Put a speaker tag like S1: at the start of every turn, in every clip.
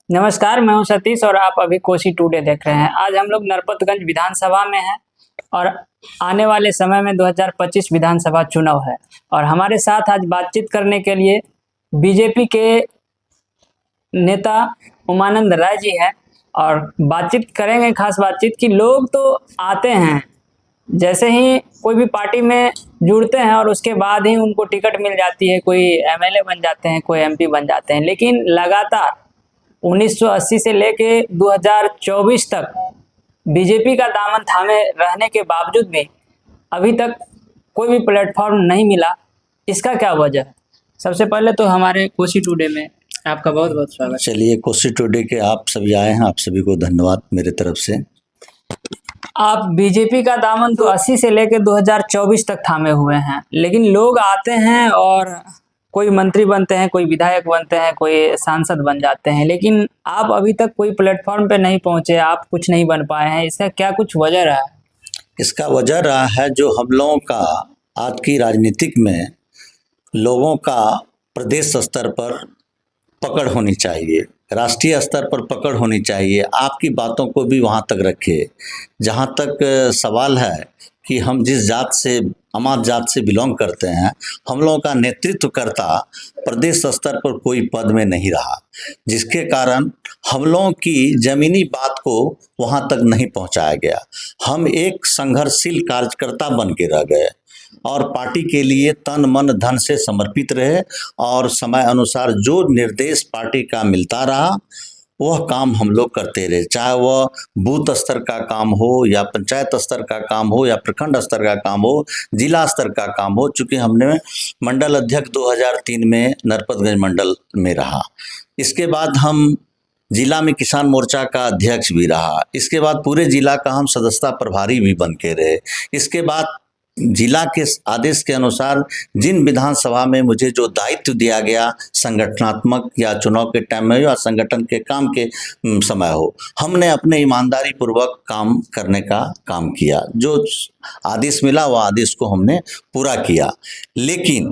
S1: नमस्कार, मैं हूं सतीश और आप अभी कोसी टुडे देख रहे हैं। आज हम लोग नरपतगंज विधानसभा में हैं और आने वाले समय में 2025 विधानसभा चुनाव है और हमारे साथ आज बातचीत करने के लिए बीजेपी के नेता उमानंद राय जी हैं और बातचीत करेंगे। खास बातचीत कि लोग तो आते हैं, जैसे ही कोई भी पार्टी में जुड़ते हैं और उसके बाद ही उनको टिकट मिल जाती है, कोई एमएलए बन जाते हैं, कोई एमपी बन जाते हैं, लेकिन लगातार 1980 से लेके 2024 तक बीजेपी का दामन थामे रहने के बावजूद भी अभी तक कोई भी प्लेटफॉर्म नहीं मिला। इसका क्या वजह है? सबसे पहले तो हमारे कोसी टुडे में आपका बहुत बहुत स्वागत।
S2: चलिए, कोसी टुडे के आप सभी आए हैं, आप सभी को धन्यवाद मेरे तरफ से।
S1: आप बीजेपी का दामन तो 80 से लेकर 2024 तक थामे हुए हैं, लेकिन लोग आते हैं और कोई मंत्री बनते हैं, कोई विधायक बनते हैं, कोई सांसद बन जाते हैं, लेकिन आप अभी तक कोई प्लेटफॉर्म पे नहीं पहुंचे, आप कुछ नहीं बन पाए हैं। इसका क्या कुछ वजह रहा है?
S2: इसका वजह रहा है जो हम लोगों का आज की राजनीतिक में लोगों का प्रदेश स्तर पर पकड़ होनी चाहिए, राष्ट्रीय स्तर पर पकड़ होनी चाहिए। आपकी बातों को भी वहाँ तक रखिए। जहाँ तक सवाल है कि हम जिस जात से, अमात जात से बिलोंग करते हैं, हम लोगों का नेतृत्वकर्ता प्रदेश स्तर पर कोई पद में नहीं रहा, जिसके कारण हम लोगों की ज़मीनी बात को वहाँ तक नहीं पहुँचाया गया। हम एक संघर्षशील कार्यकर्ता बन के रह गए और पार्टी के लिए तन मन धन से समर्पित रहे और समय अनुसार जो निर्देश पार्टी का मिलता रहा वह काम हम लोग करते रहे, चाहे वह बूथ स्तर का काम हो या पंचायत स्तर का काम हो या प्रखंड स्तर का काम हो, जिला स्तर का काम हो। चूँकि हमने मंडल अध्यक्ष 2003 में नरपतगंज मंडल में रहा, इसके बाद हम जिला में किसान मोर्चा का अध्यक्ष भी रहा, इसके बाद पूरे जिला का हम सदस्यता प्रभारी भी बन के रहे। इसके बाद जिला के आदेश के अनुसार जिन विधानसभा में मुझे जो दायित्व दिया गया, संगठनात्मक या चुनाव के टाइम में या संगठन के काम के समय हो, हमने अपने ईमानदारी पूर्वक काम करने का काम किया। जो आदेश मिला वह आदेश को हमने पूरा किया। लेकिन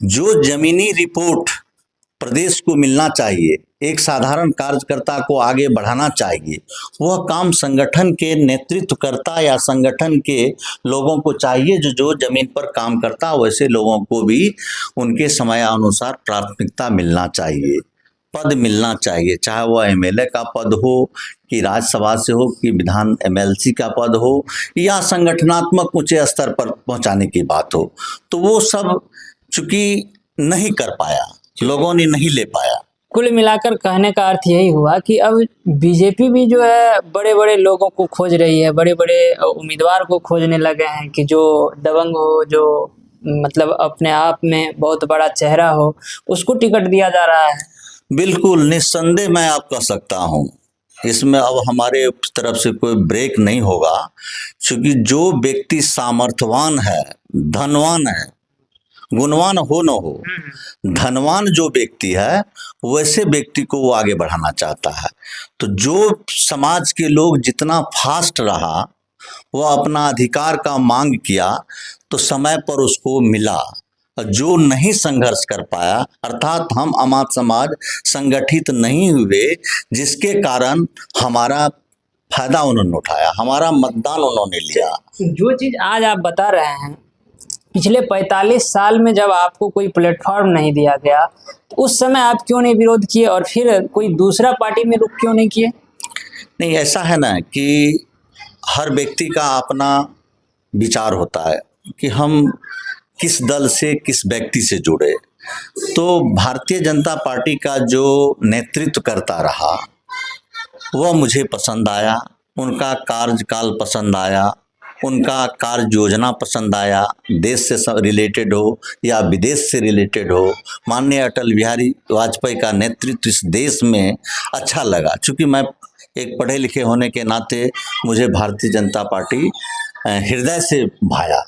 S2: जो जमीनी रिपोर्ट प्रदेश को मिलना चाहिए, एक साधारण कार्यकर्ता को आगे बढ़ाना चाहिए, वह काम संगठन के नेतृत्वकर्ता या संगठन के लोगों को चाहिए। जो जमीन पर काम करता वैसे लोगों को भी उनके समय अनुसार प्राथमिकता मिलना चाहिए, पद मिलना चाहिए, चाहे वह एमएलए का पद हो कि राज्यसभा से हो कि विधान एमएलसी का पद हो या संगठनात्मक ऊंचे स्तर पर पहुंचाने की बात हो। तो वो सब चूंकि नहीं कर पाया, लोगों ने नहीं ले पाया।
S1: कुल मिलाकर कहने का अर्थ यही हुआ कि अब बीजेपी भी जो है बड़े बड़े लोगों को खोज रही है, बड़े बड़े उम्मीदवार को खोजने लगे हैं कि जो दबंग हो, जो मतलब अपने आप में बहुत बड़ा चेहरा हो, उसको टिकट दिया जा रहा है।
S2: बिल्कुल निस्संदेह मैं आप कह सकता हूँ, इसमें अब हमारे तरफ से कोई ब्रेक नहीं होगा, क्योंकि जो व्यक्ति सामर्थ्यवान है, धनवान है, गुणवान हो न हो, धनवान जो व्यक्ति है वैसे व्यक्ति को वो आगे बढ़ाना चाहता है। तो जो समाज के लोग जितना फास्ट रहा, वह अपना अधिकार का मांग किया तो समय पर उसको मिला। जो नहीं संघर्ष कर पाया, अर्थात हम अमात समाज संगठित नहीं हुए, जिसके कारण हमारा फायदा उन्होंने उठाया, हमारा मतदान उन्होंने लिया।
S1: जो चीज़ आज आप बता रहे हैं, पिछले 45 साल में जब आपको कोई प्लेटफॉर्म नहीं दिया गया तो उस समय आप क्यों नहीं विरोध किए और फिर कोई दूसरा पार्टी में रुख क्यों नहीं किए?
S2: नहीं, ऐसा है ना कि हर व्यक्ति का अपना विचार होता है कि हम किस दल से, किस व्यक्ति से जुड़े। तो भारतीय जनता पार्टी का जो नेतृत्व करता रहा वह मुझे पसंद आया, उनका कार्यकाल पसंद आया, उनका कार्य योजना पसंद आया, देश से रिलेटेड हो या विदेश से रिलेटेड हो। माननीय अटल बिहारी वाजपेयी का नेतृत्व इस देश में अच्छा लगा। चूँकि मैं एक पढ़े लिखे होने के नाते मुझे भारतीय जनता पार्टी हृदय से भाया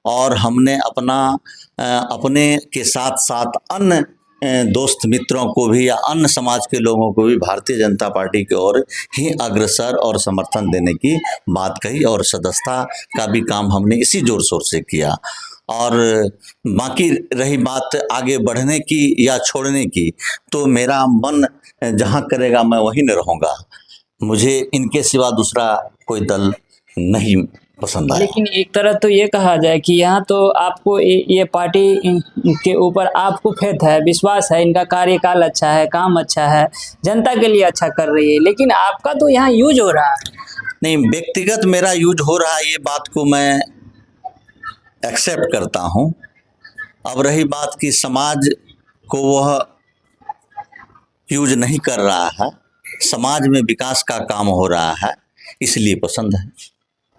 S2: और हमने अपने के साथ साथ अन्य दोस्त मित्रों को भी या अन्य समाज के लोगों को भी भारतीय जनता पार्टी की ओर ही अग्रसर और समर्थन देने की बात कही और सदस्यता का भी काम हमने इसी जोर शोर से किया। और बाकी रही बात आगे बढ़ने की या छोड़ने की, तो मेरा मन जहाँ करेगा मैं वहीं न रहूँगा। मुझे इनके सिवा दूसरा कोई दल नहीं पसंद आया।
S1: लेकिन एक तरह तो ये कहा जाए कि यहाँ तो आपको ये पार्टी के ऊपर आपको फेथ है, विश्वास है, इनका कार्यकाल अच्छा है, काम अच्छा है, जनता के लिए अच्छा कर रही है, लेकिन आपका तो यहाँ यूज हो रहा है।
S2: नहीं, व्यक्तिगत मेरा यूज हो रहा है, ये बात को मैं एक्सेप्ट करता हूँ। अब रही बात कि समाज को वह यूज नहीं कर रहा है, समाज में विकास का काम हो रहा है, इसलिए पसंद है।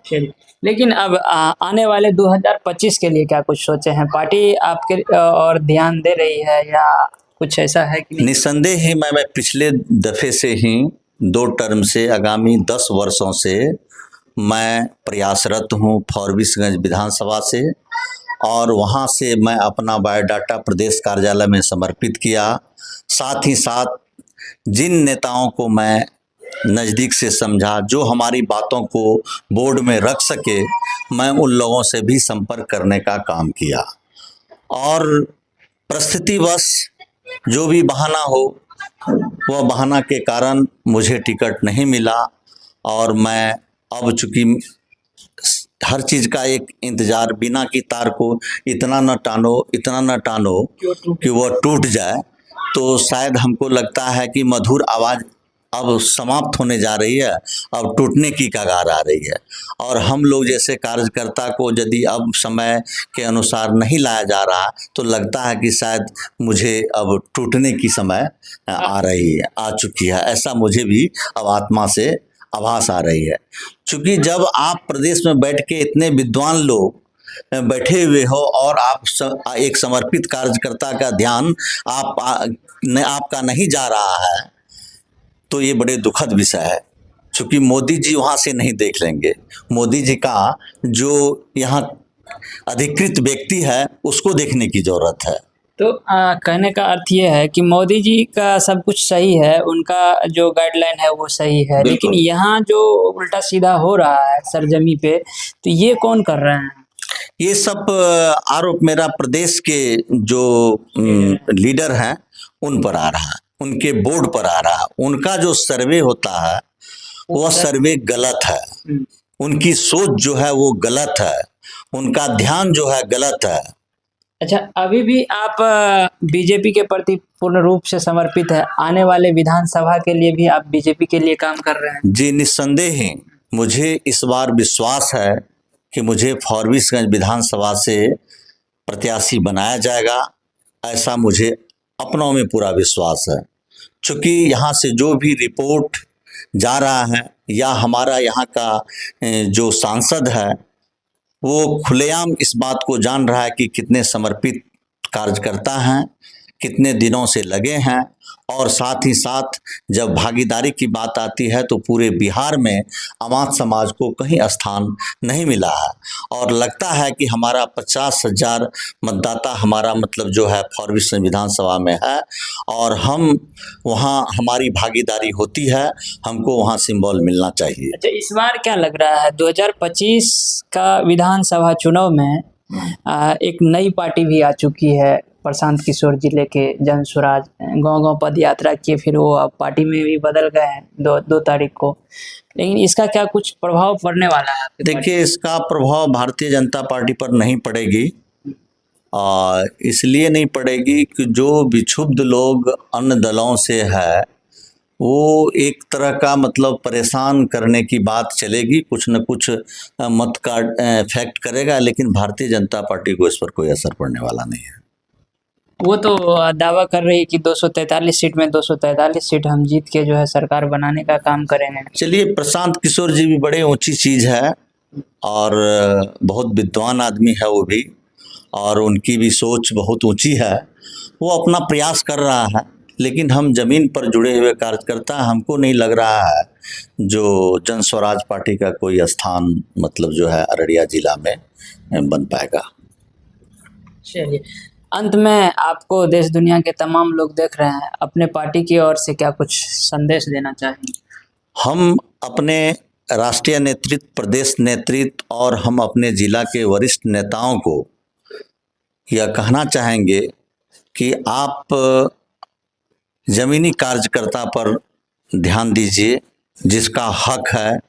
S1: चलिए, लेकिन अब आने वाले 2025 के लिए क्या कुछ सोचे हैं? पार्टी आपके और ध्यान दे रही है या कुछ ऐसा है कि नहीं?
S2: निस्संदेह ही मैं पिछले दफ़े से ही 2 टर्म से आगामी 10 वर्षों से मैं प्रयासरत हूँ फॉरबिसगंज विधानसभा से, और वहाँ से मैं अपना बायोडाटा प्रदेश कार्यालय में समर्पित किया। साथ ही साथ जिन नेताओं को मैं नज़दीक से समझा, जो हमारी बातों को बोर्ड में रख सके, मैं उन लोगों से भी संपर्क करने का काम किया। और परिस्थितिवश जो भी बहाना हो, वह बहाना के कारण मुझे टिकट नहीं मिला, और मैं अब चूँकि हर चीज़ का एक इंतज़ार, बिना की तार को इतना न टानो, इतना न टानो कि वह टूट जाए, तो शायद हमको लगता है कि मधुर आवाज़ अब समाप्त होने जा रही है, अब टूटने की कगार आ रही है। और हम लोग जैसे कार्यकर्ता को यदि अब समय के अनुसार नहीं लाया जा रहा, तो लगता है कि शायद मुझे अब टूटने की समय आ रही है, आ चुकी है। ऐसा मुझे भी अब आत्मा से आभास आ रही है। क्योंकि जब आप प्रदेश में बैठ के इतने विद्वान लोग बैठे हुए हो और आप एक समर्पित कार्यकर्ता का ध्यान आपका नहीं जा रहा है, तो ये बड़े दुखद विषय है। क्योंकि मोदी जी वहाँ से नहीं देख लेंगे। मोदी जी का जो यहाँ अधिकृत व्यक्ति है, उसको देखने की ज़रूरत है।
S1: तो कहने का अर्थ ये है कि मोदी जी का सब कुछ सही है, उनका जो गाइडलाइन है वो सही है, लेकिन यहाँ जो उल्टा सीधा हो रहा है सरजमी पे, तो ये कौन कर रहे हैं?
S2: ये सब आरोप मेरा प्रदेश के जो लीडर हैं उन पर आ रहा है, उनके बोर्ड पर आ रहा है। उनका जो सर्वे होता है वह सर्वे गलत है, उनकी सोच जो है वो गलत है, उनका ध्यान जो है गलत है।
S1: अच्छा, अभी भी आप बीजेपी के प्रति पूर्ण रूप से समर्पित है? आने वाले विधानसभा के लिए भी आप बीजेपी के लिए काम कर रहे हैं?
S2: जी, निस्संदेह ही मुझे इस बार विश्वास है कि मुझे फॉरबिसगंज विधानसभा से प्रत्याशी बनाया जाएगा। ऐसा मुझे अपनों में पूरा विश्वास है। चूँकि यहाँ से जो भी रिपोर्ट जा रहा है, या हमारा यहाँ का जो सांसद है, वो खुलेआम इस बात को जान रहा है कि कितने समर्पित कार्यकर्ता हैं, कितने दिनों से लगे हैं। और साथ ही साथ जब भागीदारी की बात आती है, तो पूरे बिहार में अमात समाज को कहीं स्थान नहीं मिला है। और लगता है कि हमारा 50,000 मतदाता हमारा मतलब जो है फॉरबिसगंज विधानसभा में है, और हम वहाँ हमारी भागीदारी होती है, हमको वहाँ सिंबल मिलना चाहिए।
S1: अच्छा, इस बार क्या लग रहा है 2025 का विधानसभा चुनाव में एक नई पार्टी भी आ चुकी है, प्रशांत किशोर जी लेके जन स्वराज गांव-गांव पद यात्रा किए, फिर वो अब पार्टी में भी बदल गए हैं 2 तारीख को। लेकिन इसका क्या कुछ प्रभाव पड़ने वाला है?
S2: देखिए, इसका प्रभाव भारतीय जनता पार्टी पर नहीं पड़ेगी, और इसलिए नहीं पड़ेगी कि जो विक्षुब्ध लोग अन्य दलों से है, वो एक तरह का मतलब परेशान करने की बात चलेगी, कुछ न कुछ मत का इफेक्ट करेगा, लेकिन भारतीय जनता पार्टी को इस पर कोई असर पड़ने वाला नहीं है।
S1: वो तो दावा कर रही है कि 243 सीट में 243 सीट हम जीत के जो है सरकार बनाने का काम करेंगे।
S2: चलिए, प्रशांत किशोर जी भी बड़े ऊंची चीज़ है, और बहुत विद्वान आदमी है वो भी, और उनकी भी सोच बहुत ऊंची है। वो अपना प्रयास कर रहा है, लेकिन हम ज़मीन पर जुड़े हुए कार्यकर्ता, हमको नहीं लग रहा है जो जन स्वराज पार्टी का कोई स्थान मतलब जो है अररिया जिला में बन पाएगा।
S1: चलिए, अंत में आपको देश दुनिया के तमाम लोग देख रहे हैं, अपने पार्टी की ओर से क्या कुछ संदेश देना चाहेंगे?
S2: हम अपने राष्ट्रीय नेतृत्व, प्रदेश नेतृत्व और हम अपने जिला के वरिष्ठ नेताओं को यह कहना चाहेंगे कि आप ज़मीनी कार्यकर्ता पर ध्यान दीजिए, जिसका हक है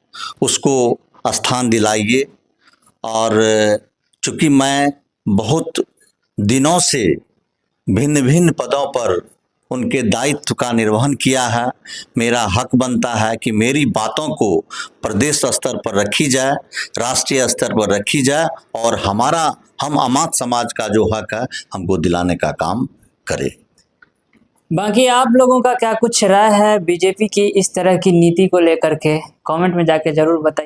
S2: उसको स्थान दिलाइए। और चूँकि मैं बहुत दिनों से भिन्न भिन्न पदों पर उनके दायित्व का निर्वहन किया है, मेरा हक बनता है कि मेरी बातों को प्रदेश स्तर पर रखी जाए, राष्ट्रीय स्तर पर रखी जाए और हम अमात समाज का जो हक है हमको दिलाने का काम करें।
S1: बाकी आप लोगों का क्या कुछ राय है बीजेपी की इस तरह की नीति को लेकर के, कमेंट में जाके ज़रूर बताइए।